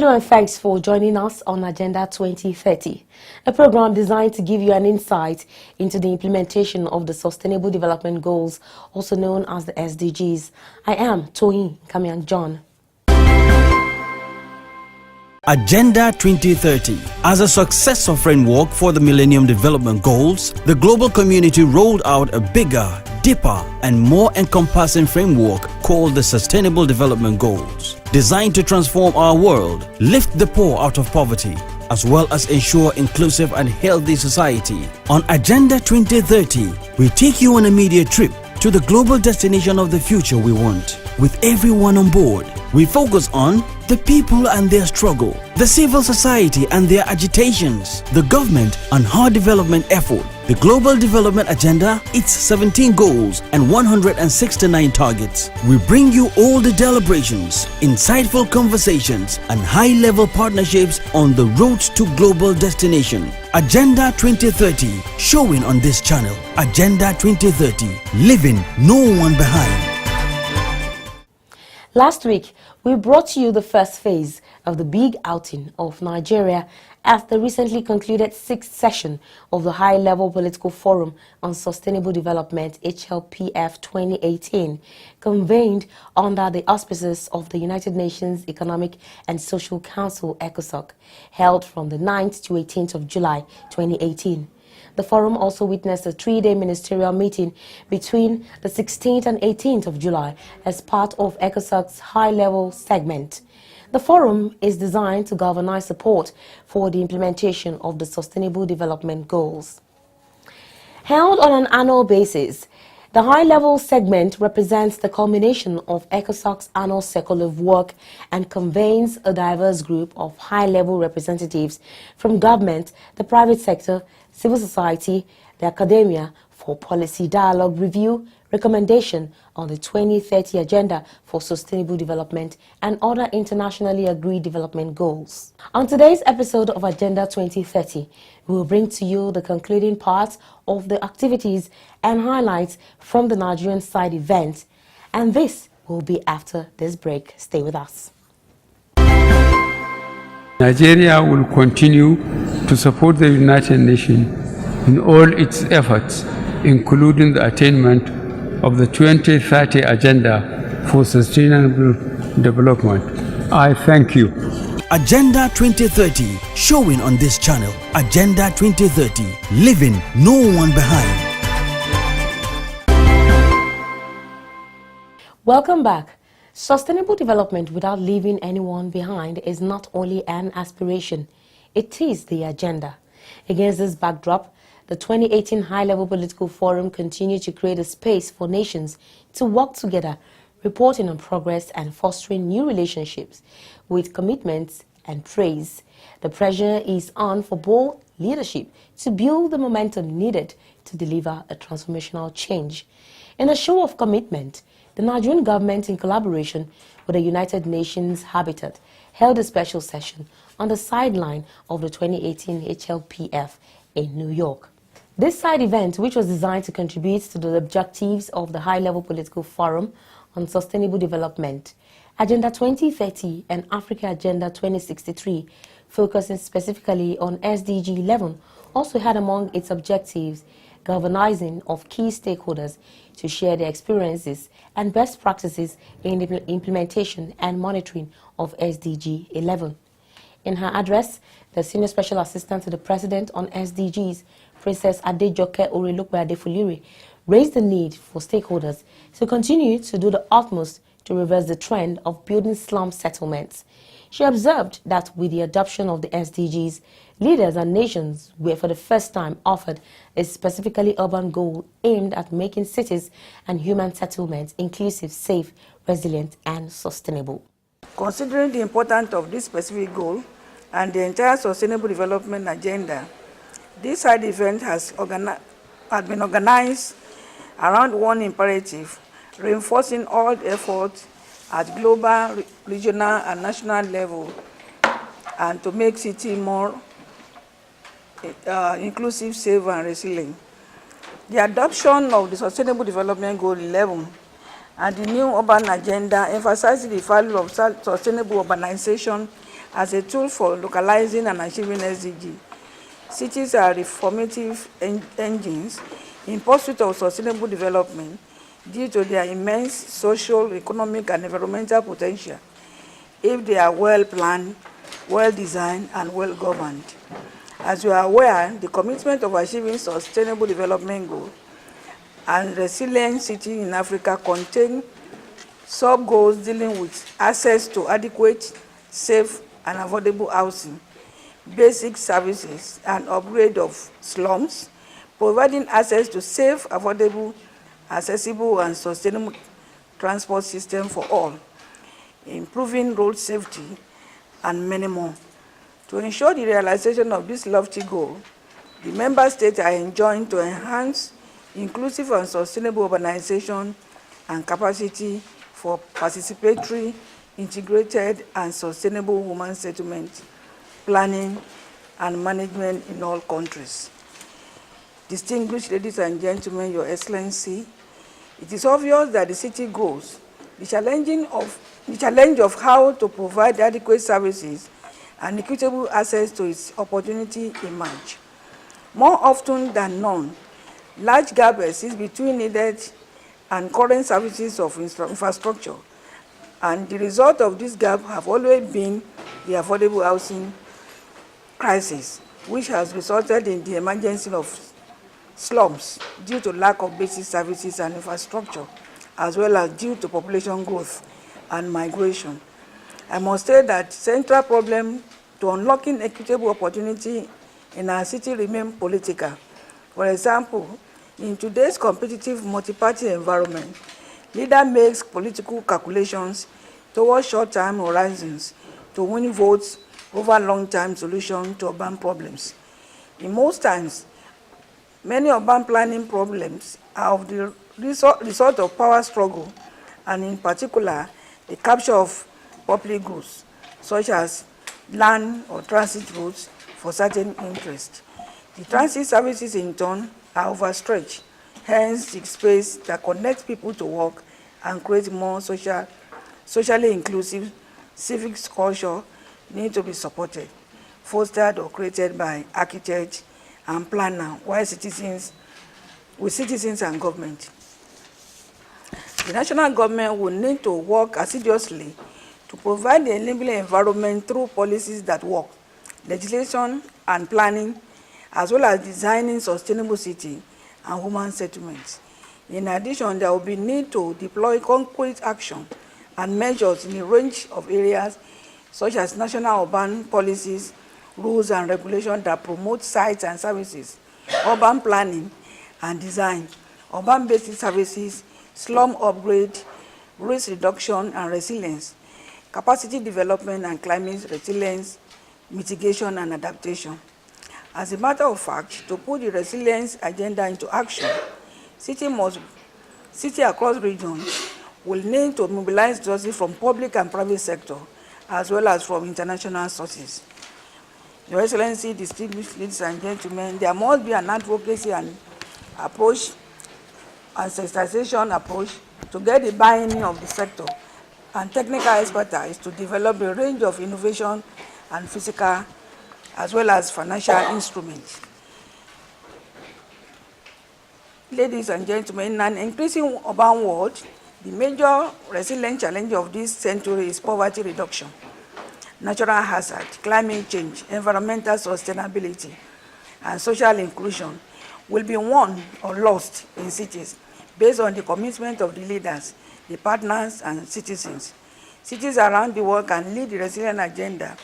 Hello and thanks for joining us on Agenda 2030, a program designed to give you an insight into the implementation of the Sustainable Development Goals, also known as the SDGs. I am Toyin Kamian John. Agenda 2030. As a successor framework for the Millennium Development Goals, the global community rolled out a bigger, deeper, and more encompassing framework called the Sustainable Development Goals, designed to transform our world, lift the poor out of poverty, as well as ensure inclusive and healthy society. On Agenda 2030, we take you on a media trip to the global destination of the future we want. With everyone on board, we focus on the people and their struggle, the civil society and their agitations, the government and her development effort, the global development agenda, its 17 goals and 169 targets. We bring you all the deliberations, insightful conversations and high-level partnerships on the road to global destination. Agenda 2030, showing on this channel. Agenda 2030, leaving no one behind. Last week, we brought you the first phase of the big outing of Nigeria at the recently concluded 6th session of the High-Level Political Forum on Sustainable Development HLPF 2018, convened under the auspices of the United Nations Economic and Social Council ECOSOC, held from the 9th to 18th of July 2018. The forum also witnessed a 3-day ministerial meeting between the 16th and 18th of July as part of ECOSOC's high-level segment. The forum is designed to galvanize support for the implementation of the Sustainable Development Goals. Held on an annual basis, the high-level segment represents the culmination of ECOSOC's annual cycle of work and convenes a diverse group of high-level representatives from government, the private sector, civil society, the academia for policy dialogue review, recommendation on the 2030 Agenda for Sustainable Development and other internationally agreed development goals. On today's episode of Agenda 2030, we will bring to you the concluding part of the activities and highlights from the Nigerian side event. And this will be after this break. Stay with us. Nigeria will continue to support the United Nations in all its efforts, including the attainment of the 2030 Agenda for Sustainable Development. I thank you. Agenda 2030, showing on this channel. Agenda 2030, leaving no one behind. Welcome back. Sustainable development without leaving anyone behind is not only an aspiration, it is the agenda. Against this backdrop, the 2018 High-Level Political Forum continued to create a space for nations to work together, reporting on progress and fostering new relationships with commitments and praise. The pressure is on for both leadership to build the momentum needed to deliver a transformational change. In a show of commitment, the Nigerian government, in collaboration with the United Nations Habitat, held a special session on the sideline of the 2018 HLPF in New York. This side event, which was designed to contribute to the objectives of the High-Level Political Forum on Sustainable Development, Agenda 2030 and Africa Agenda 2063, focusing specifically on SDG 11, also had among its objectives galvanizing of key stakeholders to share their experiences and best practices in the implementation and monitoring of SDG 11. In her address, the Senior Special Assistant to the President on SDGs, Princess Adejoke Orelope Adefulire, raised the need for stakeholders to continue to do the utmost to reverse the trend of building slum settlements. She observed that with the adoption of the SDGs, leaders and nations were for the first time offered a specifically urban goal aimed at making cities and human settlements inclusive, safe, resilient, and sustainable. Considering the importance of this specific goal and the entire Sustainable Development Agenda, this side event has been organized around one imperative, reinforcing all efforts at global, regional, and national level, and to make city more inclusive, safe, and resilient. The adoption of the Sustainable Development Goal 11 and the new urban agenda emphasizes the value of sustainable urbanization as a tool for localizing and achieving SDG. Cities are reformative engines in pursuit of sustainable development due to their immense social, economic, and environmental potential if they are well planned, well designed, and well governed. As you are aware, the commitment of achieving sustainable development goals and resilient cities in Africa contain sub-goals dealing with access to adequate, safe, and affordable housing, basic services, and upgrade of slums, providing access to safe, affordable, accessible, and sustainable transport system for all, improving road safety, and many more. To ensure the realization of this lofty goal, the member states are enjoined to enhance inclusive and sustainable urbanization and capacity for participatory, integrated, and sustainable human settlement planning and management in all countries. Distinguished ladies and gentlemen, Your Excellency, it is obvious that the city goals, the challenge of how to provide adequate services and equitable access to its opportunity emerge. More often than not, large gap exists between needed and current services of infrastructure, and the result of this gap have always been the affordable housing crisis, which has resulted in the emergence of slums due to lack of basic services and infrastructure, as well as due to population growth and migration. I must say that central problem to unlocking equitable opportunity in our city remain political. For example, in today's competitive multi-party environment, leader makes political calculations towards short-term horizons to win votes over long-term solutions to urban problems. In most times, many urban planning problems are of the result of power struggle, and in particular, the capture of public goods, such as land or transit routes for certain interests. The transit services, in turn, are overstretched. Hence, the space that connects people to work and creates more socially inclusive civic culture need to be supported, fostered, or created by architects and planners, with citizens and government. The national government will need to work assiduously to provide the enabling environment through policies that work, legislation and planning, as well as designing sustainable city and human settlements. In addition, there will be need to deploy concrete action and measures in a range of areas, such as national urban policies, rules and regulations that promote sites and services, urban planning and design, urban basic services, slum upgrade, risk reduction and resilience, capacity development and climate resilience, mitigation and adaptation. As a matter of fact, to put the resilience agenda into action, city across regions will need to mobilize resources from public and private sector, as well as from international sources. Your Excellency, distinguished ladies and gentlemen, there must be an advocacy and approach, and sensitization approach to get the buy-in of the sector and technical expertise to develop a range of innovation and physical as well as financial instruments. Ladies and gentlemen, in an increasing urban world, the major resilient challenge of this century is poverty reduction, natural hazard, climate change, environmental sustainability, and social inclusion will be won or lost in cities based on the commitment of the leaders, the partners, and citizens. Cities around the world can lead the resilient agenda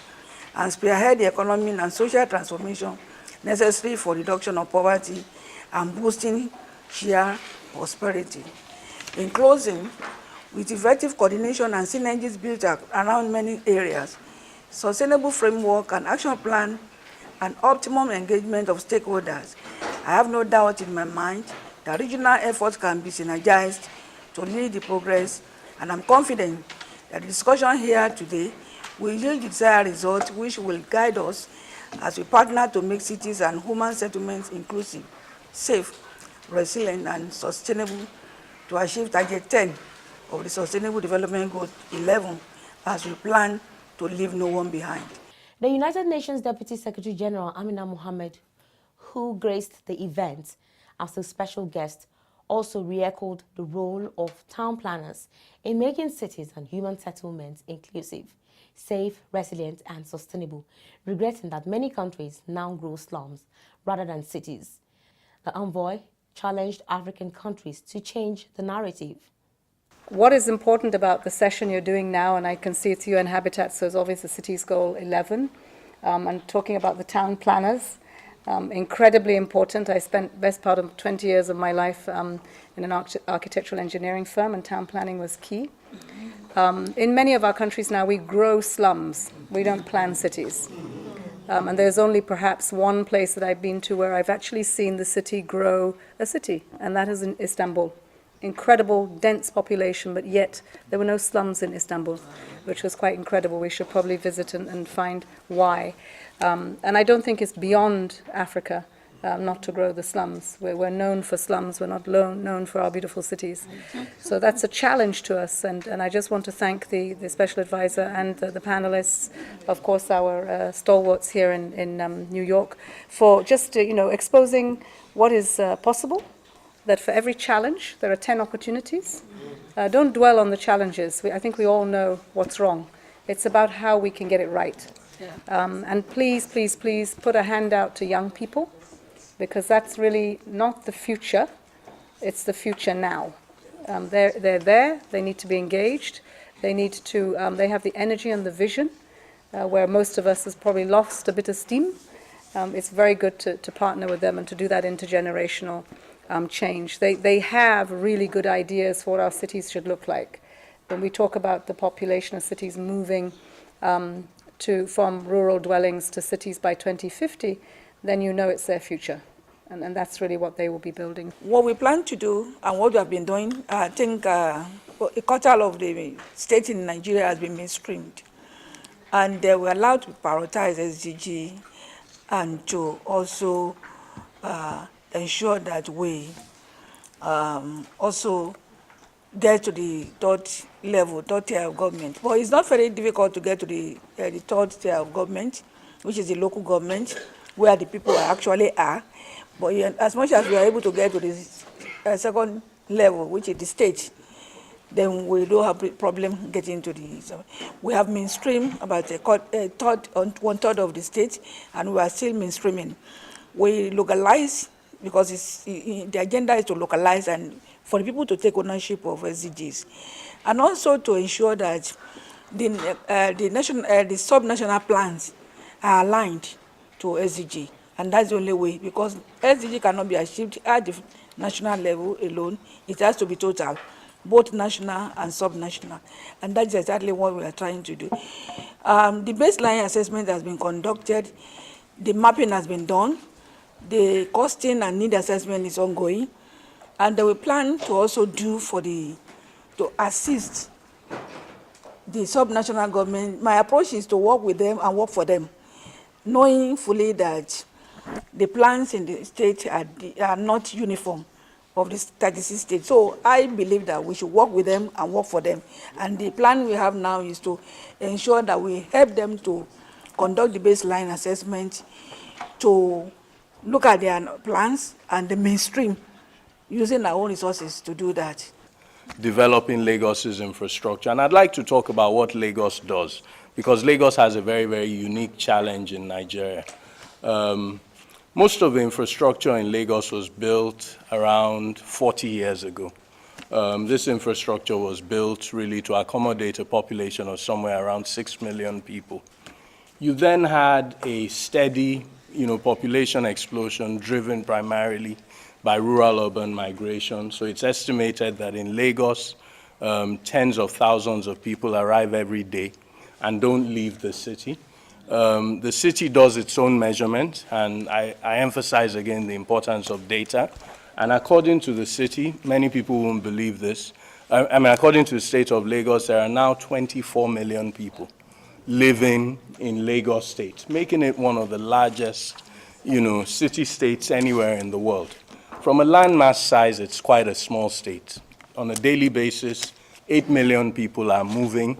and spearhead the economic and social transformation necessary for reduction of poverty and boosting shared prosperity. In closing, with effective coordination and synergies built around many areas, sustainable framework and action plan, and optimum engagement of stakeholders, I have no doubt in my mind that regional efforts can be synergized to lead the progress, and I'm confident that the discussion here today will yield the desired results, which will guide us as we partner to make cities and human settlements inclusive, safe, resilient, and sustainable to achieve target 10 of the Sustainable Development Goal 11 as we plan to leave no one behind. The United Nations Deputy Secretary General Amina Mohammed, who graced the event as a special guest, also re-echoed the role of town planners in making cities and human settlements inclusive, safe, resilient and sustainable, regretting that many countries now grow slums rather than cities. The envoy challenged African countries to change the narrative. What is important about the session you're doing now, and I can see it's UN Habitat, so it's obviously Cities Goal 11, and talking about the town planners, incredibly important. I spent the best part of 20 years of my life in an architectural engineering firm, and town planning was key. In many of our countries now, we grow slums. We don't plan cities. And there's only perhaps one place that I've been to where I've actually seen the city grow a city, and that is in Istanbul. Incredible, dense population, but yet there were no slums in Istanbul, which was quite incredible. We should probably visit and find why. And I don't think it's beyond Africa not to grow the slums. We're known for slums, we're not known for our beautiful cities. So that's a challenge to us, and I just want to thank the special advisor and the panelists, of course our stalwarts here in New York, for just exposing what is possible, that for every challenge there are 10 opportunities. Don't dwell on the challenges. I think we all know what's wrong. It's about how we can get it right. And please, please, please put a hand out to young people, because that's really not the future, it's the future now. They're there, they need to be engaged, they need to, they have the energy and the vision, where most of us has probably lost a bit of steam. It's very good to partner with them and to do that intergenerational change. They have really good ideas for what our cities should look like. When we talk about the population of cities moving from rural dwellings to cities by 2050, then you know it's their future. And that's really what they will be building. What we plan to do and what we have been doing, I think a quarter of the states in Nigeria has been mainstreamed. And they were allowed to prioritize SDG and to also ensure that we also get to the third tier of government. But it's not very difficult to get to the third tier of government, which is the local government, where the people actually are. But as much as we are able to get to the second level, which is the state, then we don't have a problem getting to the. So we have mainstream about one third of the state, and we are still mainstreaming. We localize because the agenda is to localize and for the people to take ownership of SDGs, and also to ensure that the sub-national plans are aligned to SDG. And that's the only way, because SDG cannot be achieved at the national level alone. It has to be total, both national and sub-national. And that's exactly what we are trying to do. The baseline assessment has been conducted. The mapping has been done. The costing and need assessment is ongoing. And we plan to also do to assist the sub-national government. My approach is to work with them and work for them, knowing fully that the plans in the state are not uniform of the 36 states. So I believe that we should work with them and work for them. And the plan we have now is to ensure that we help them to conduct the baseline assessment, to look at their plans and the mainstream, using our own resources to do that. Developing Lagos's infrastructure. And I'd like to talk about what Lagos does, because Lagos has a very, very unique challenge in Nigeria. Most of the infrastructure in Lagos was built around 40 years ago. This infrastructure was built really to accommodate a population of somewhere around 6 million people. You then had a steady, population explosion driven primarily by rural-urban migration. So it's estimated that in Lagos, tens of thousands of people arrive every day and don't leave the city. The city does its own measurement, and I emphasize again the importance of data. And according to the city, many people won't believe this. According to the state of Lagos, there are now 24 million people living in Lagos State, making it one of the largest, city-states anywhere in the world. From a landmass size, it's quite a small state. On a daily basis, 8 million people are moving,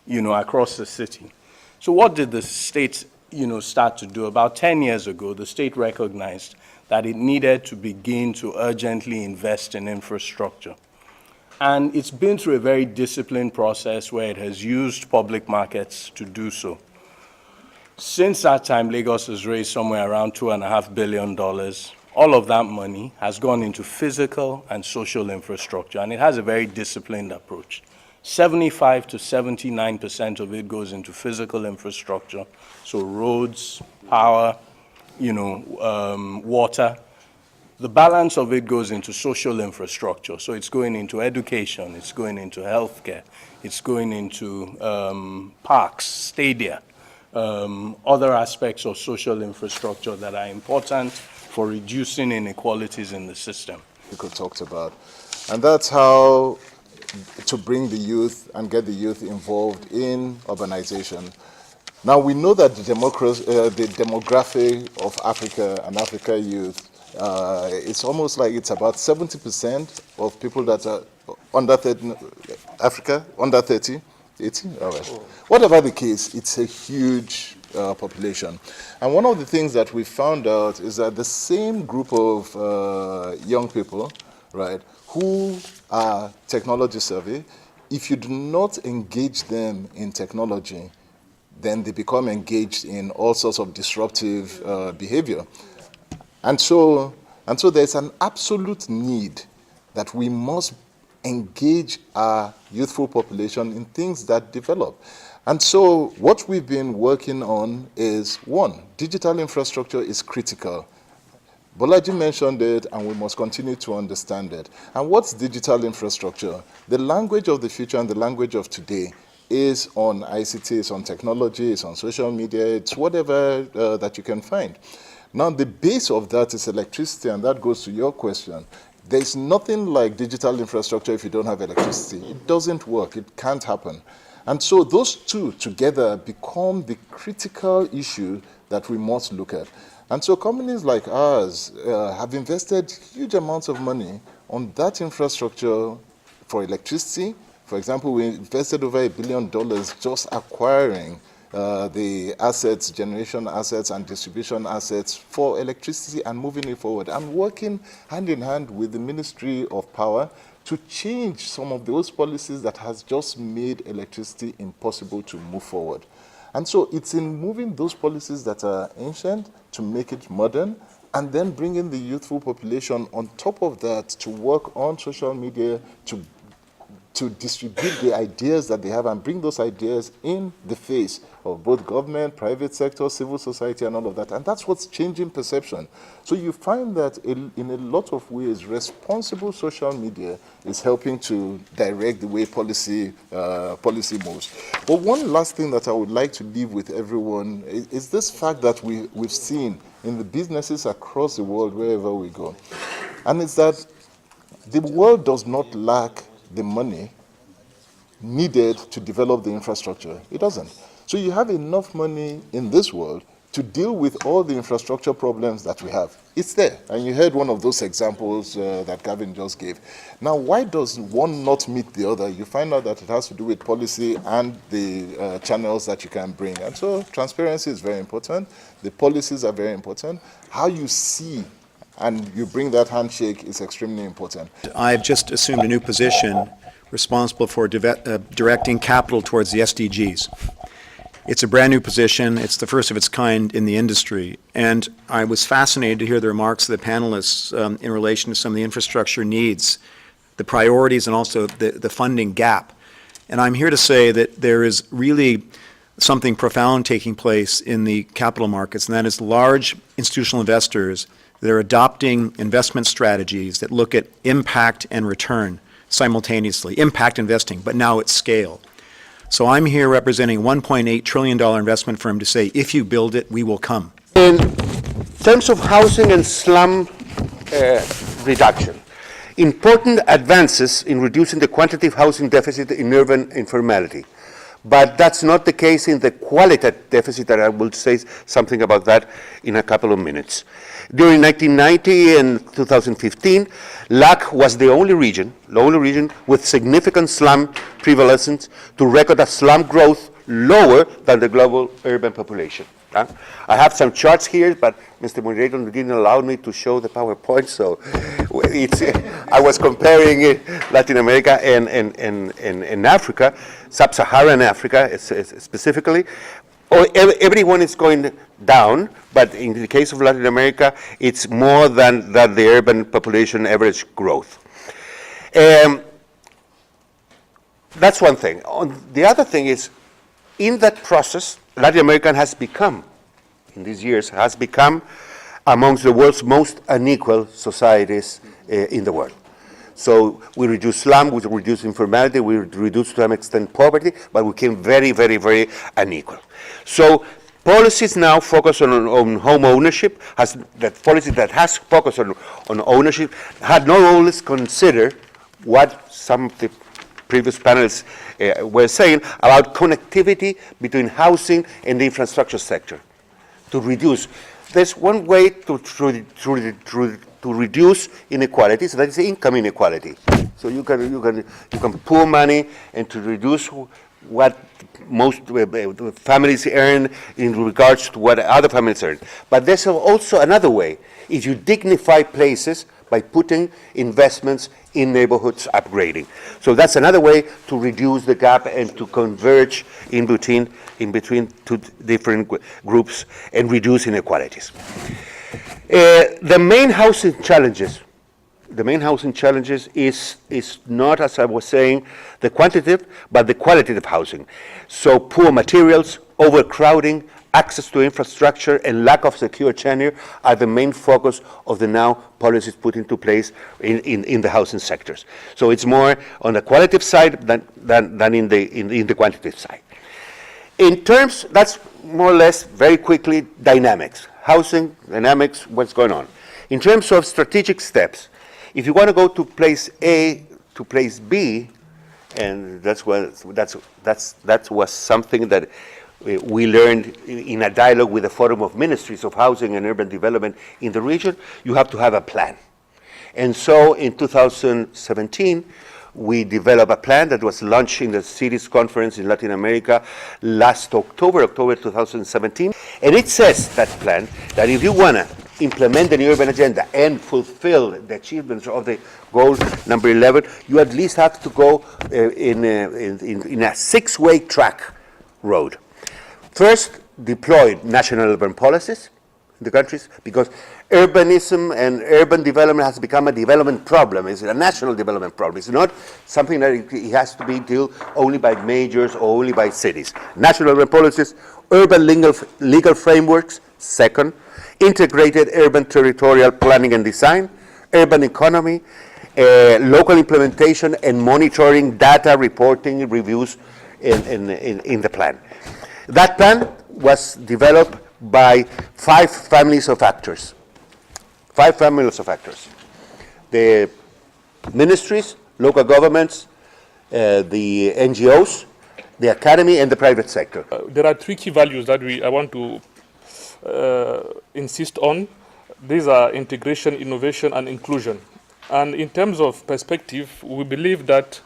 across the city. So what did the state start to do. About 10 years ago, the state recognized that it needed to begin to urgently invest in infrastructure. And it's been through a very disciplined process where it has used public markets to do so. Since that time, Lagos has raised somewhere around $2.5 billion. All of that money has gone into physical and social infrastructure, and it has a very disciplined approach. 75 to 79% of it goes into physical infrastructure, so roads, power, water. The balance of it goes into social infrastructure, so it's going into education, it's going into healthcare, it's going into parks, stadia, other aspects of social infrastructure that are important for reducing inequalities in the system. Nico talked about, and that's how to bring the youth and get the youth involved in urbanization. Now we know that the demographic of Africa and Africa youth, it's almost like it's about 70% of people that are under 30, Africa, under 30, 18, all right. Whatever the case, it's a huge population. And one of the things that we found out is that the same group of young people, right, who are technology savvy, if you do not engage them in technology, then they become engaged in all sorts of disruptive behavior. And so there's an absolute need that we must engage our youthful population in things that develop. And so what we've been working on is, one, digital infrastructure is critical. Bolaji mentioned it, and we must continue to understand it. And what's digital infrastructure? The language of the future and the language of today is on ICT, it's on technology, it's on social media, it's whatever that you can find. Now, the base of that is electricity, and that goes to your question. There's nothing like digital infrastructure if you don't have electricity. It doesn't work, it can't happen. And so those two together become the critical issue that we must look at. And so companies like ours have invested huge amounts of money on that infrastructure for electricity. For example, we invested over $1 billion just acquiring the assets, generation assets and distribution assets for electricity and moving it forward. And working hand in hand with the Ministry of Power to change some of those policies that has just made electricity impossible to move forward. And so it's in moving those policies that are ancient to make it modern, and then bringing the youthful population on top of that to work on social media, to distribute the ideas that they have and bring those ideas in the face of both government, private sector, civil society, and all of that. And that's what's changing perception. So you find that in a lot of ways, responsible social media is helping to direct the way policy moves. But one last thing that I would like to leave with everyone is this fact that we've seen in the businesses across the world, wherever we go. And it's that the world does not lack the money needed to develop the infrastructure. It doesn't. So you have enough money in this world to deal with all the infrastructure problems that we have. It's there. And you heard one of those examples that Gavin just gave. Now, why does one not meet the other? You find out that it has to do with policy and the channels that you can bring. And so transparency is very important. The policies are very important. How you see and you bring that handshake is extremely important. I've just assumed a new position responsible for directing capital towards the SDGs. It's a brand new position. It's the first of its kind in the industry. And I was fascinated to hear the remarks of the panelists in relation to some of the infrastructure needs, the priorities, and also the funding gap. And I'm here to say that there is really something profound taking place in the capital markets, and that is large institutional investors that are adopting investment strategies that look at impact and return simultaneously, impact investing, but now at scale. So I'm here representing a $1.8 trillion investment firm to say, if you build it, we will come. In terms of housing and slum reduction, important advances in reducing the quantitative housing deficit in urban informality. But that's not the case in the qualitative deficit, and I will say something about that in a couple of minutes. During 1990 and 2015, LAC was the only region with significant slum prevalence to record a slum growth lower than the global urban population. I have some charts here, but Mr. Moderator didn't allow me to show the PowerPoint, so I was comparing Latin America and Africa, Sub-Saharan Africa specifically. Everyone is going down, but in the case of Latin America, it's more than the urban population average growth. That's one thing. The other thing is, in that process, Latin America has become, in these years, has become amongst the world's most unequal societies in the world. So we reduce slum, we reduce informality, we reduce to some extent poverty, but we became very, very, very unequal. So policies now focus on home ownership, that policy that has focused on ownership had not always considered what some of the previous panelists were saying about connectivity between housing and the infrastructure sector to reduce. There's one way to reduce inequalities, that is income inequality. So you can pool money and to reduce what most families earn in regards to what other families earn. But there's also another way, is you dignify places by putting investments in neighborhoods upgrading. So that's another way to reduce the gap and to converge in between two different groups and reduce inequalities. The main housing challenges is not, as I was saying, the quantitative, but the qualitative housing. So poor materials, overcrowding, access to infrastructure, and lack of secure tenure are the main focus of the now policies put into place in the housing sectors. So it's more on the qualitative side than in the quantitative side. In terms, that's more or less, very quickly, dynamics. Housing, dynamics, what's going on. In terms of strategic steps, if you want to go to place A to place B, and that was something that we learned in a dialogue with the Forum of Ministries of Housing and Urban Development in the region, you have to have a plan. And so in 2017, we developed a plan that was launched in the Cities Conference in Latin America last October 2017. And it says, that plan, that if you want to implement the new urban agenda and fulfill the achievements of the goal number 11, you at least have to go in a six-way track road. First, deploy national urban policies in the countries, because urbanism and urban development has become a development problem. It's a national development problem. It's not something that it has to be dealt only by majors or only by cities. National urban policies, urban legal frameworks, second, integrated urban territorial planning and design, urban economy, local implementation and monitoring, data reporting, reviews in the plan. That plan was developed by five families of actors. The ministries, local governments, the NGOs, the academy, and the private sector. There are three key values that I want to insist on. These are integration, innovation, and inclusion. And in terms of perspective, we believe that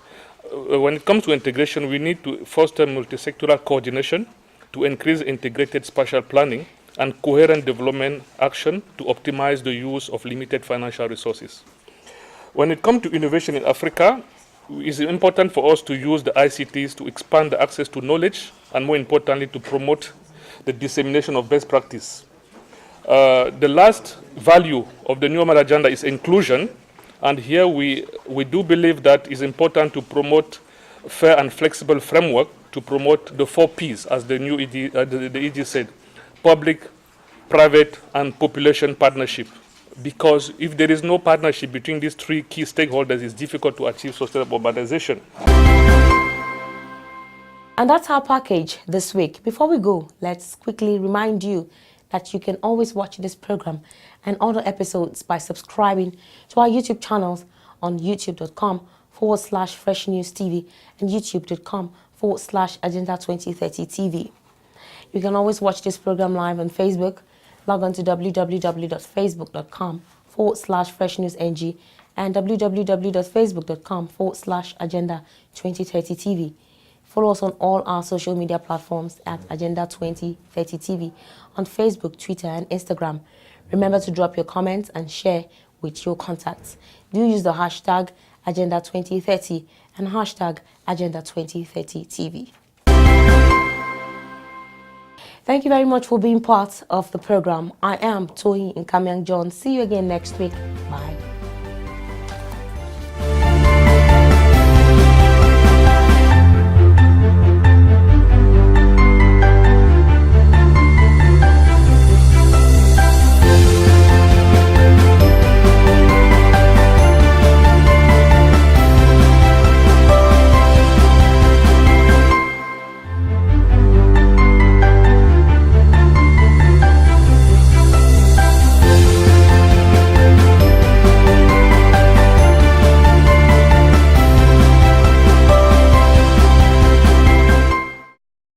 when it comes to integration, we need to foster multi-sectoral coordination to increase integrated spatial planning and coherent development action to optimize the use of limited financial resources. When it comes to innovation in Africa, it's important for us to use the ICTs to expand the access to knowledge and, more importantly, to promote the dissemination of best practice. The last value of the new urban agenda is inclusion, and here we do believe that it's important to promote fair and flexible framework to promote the 4 Ps, as the new the EG said: public, private, and population partnership. Because if there is no partnership between these 3 key stakeholders, it's difficult to achieve sustainable urbanization. And that's our package this week. Before we go, let's quickly remind you that you can always watch this program and other episodes by subscribing to our YouTube channels on youtube.com/Fresh News TV and youtube.com/Agenda 2030 TV. You can always watch this program live on Facebook. Log on to www.facebook.com/Fresh News NG and www.facebook.com/Agenda 2030 TV. Follow us on all our social media platforms at Agenda 2030 TV on Facebook, Twitter, and Instagram. Remember to drop your comments and share with your contacts. Do use the hashtag Agenda 2030 and hashtag Agenda 2030 TV. Thank you very much for being part of the program. I am Toyin Nkamiang John. See you again next week. Bye.